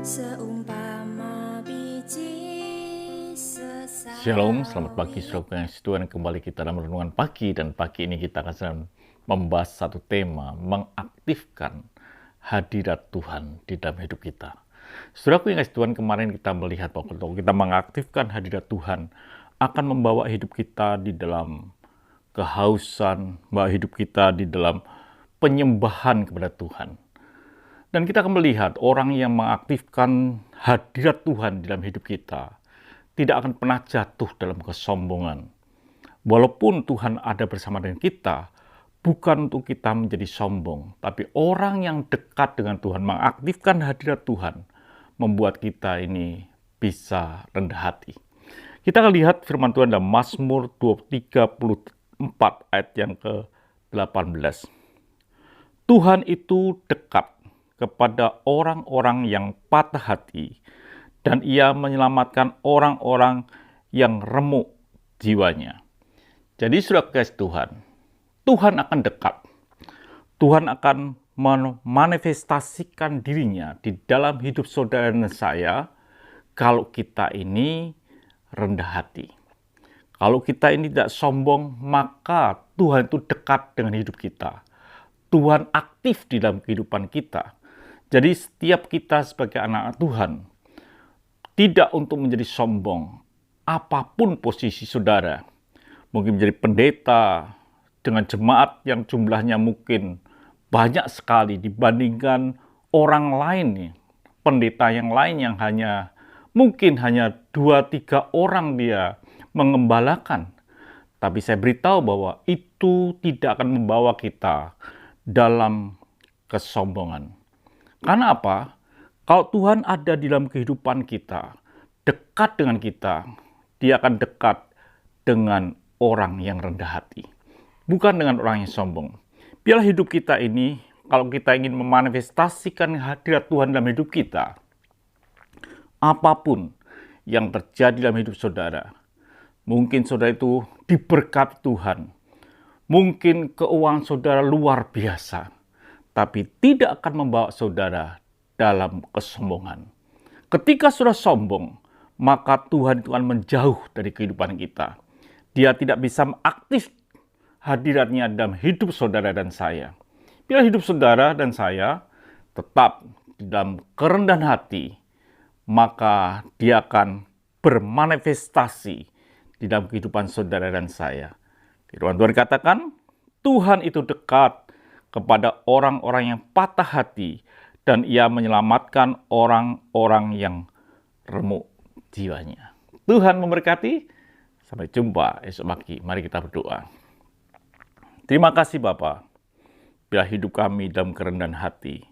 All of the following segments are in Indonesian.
Seumpama biji sesama. Shalom, selamat pagi saudara yang Tuhan. Kembali kita dalam renungan pagi, dan pagi ini kita akan sedang membahas satu tema, mengaktifkan hadirat Tuhan di dalam hidup kita. Saudaraku yang kasih Tuhan, kemarin kita melihat bahwa kalau kita mengaktifkan hadirat Tuhan akan membawa hidup kita di dalam kehausan, membawa hidup kita di dalam penyembahan kepada Tuhan. Dan kita akan melihat orang yang mengaktifkan hadirat Tuhan di dalam hidup kita tidak akan pernah jatuh dalam kesombongan. Walaupun Tuhan ada bersama dengan kita, bukan untuk kita menjadi sombong, tapi orang yang dekat dengan Tuhan, mengaktifkan hadirat Tuhan, membuat kita ini bisa rendah hati. Kita akan lihat firman Tuhan dalam Mazmur 34 ayat yang ke-18. Tuhan itu dekat kepada orang-orang yang patah hati, dan Ia menyelamatkan orang-orang yang remuk jiwanya. Jadi saudara kasih Tuhan, Tuhan akan dekat. Tuhan akan memanifestasikan dirinya di dalam hidup saudara dan saya kalau kita ini rendah hati. Kalau kita ini tidak sombong, maka Tuhan itu dekat dengan hidup kita. Tuhan aktif di dalam kehidupan kita. Jadi setiap kita sebagai anak Tuhan, tidak untuk menjadi sombong, apapun posisi saudara. Mungkin menjadi pendeta dengan jemaat yang jumlahnya mungkin banyak sekali dibandingkan orang lain nih. Pendeta yang lain yang mungkin hanya 2-3 orang dia mengembalakan. Tapi saya beritahu bahwa itu tidak akan membawa kita dalam kesombongan. Karena apa? Kalau Tuhan ada di dalam kehidupan kita, dekat dengan kita, Dia akan dekat dengan orang yang rendah hati. Bukan dengan orang yang sombong. Biarlah hidup kita ini, kalau kita ingin memanifestasikan hadirat Tuhan dalam hidup kita, apapun yang terjadi dalam hidup saudara, mungkin saudara itu diberkati Tuhan, mungkin keuangan saudara luar biasa, tapi tidak akan membawa saudara dalam kesombongan. Ketika saudara sombong, maka Tuhan itu akan menjauh dari kehidupan kita. Dia tidak bisa aktif hadiratnya dalam hidup saudara dan saya. Bila hidup saudara dan saya tetap di dalam kerendahan hati, maka dia akan bermanifestasi di dalam kehidupan saudara dan saya. Firman Tuhan katakan, Tuhan itu dekat kepada orang-orang yang patah hati, dan Ia menyelamatkan orang-orang yang remuk jiwanya. Tuhan memberkati. Sampai jumpa esok pagi. Mari kita berdoa. Terima kasih Bapa, bila hidup kami dalam kerendahan hati,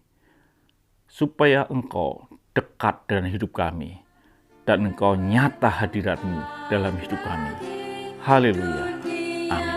supaya Engkau dekat dengan hidup kami, dan Engkau nyata hadirat-Mu dalam hidup kami. Haleluya. Amin.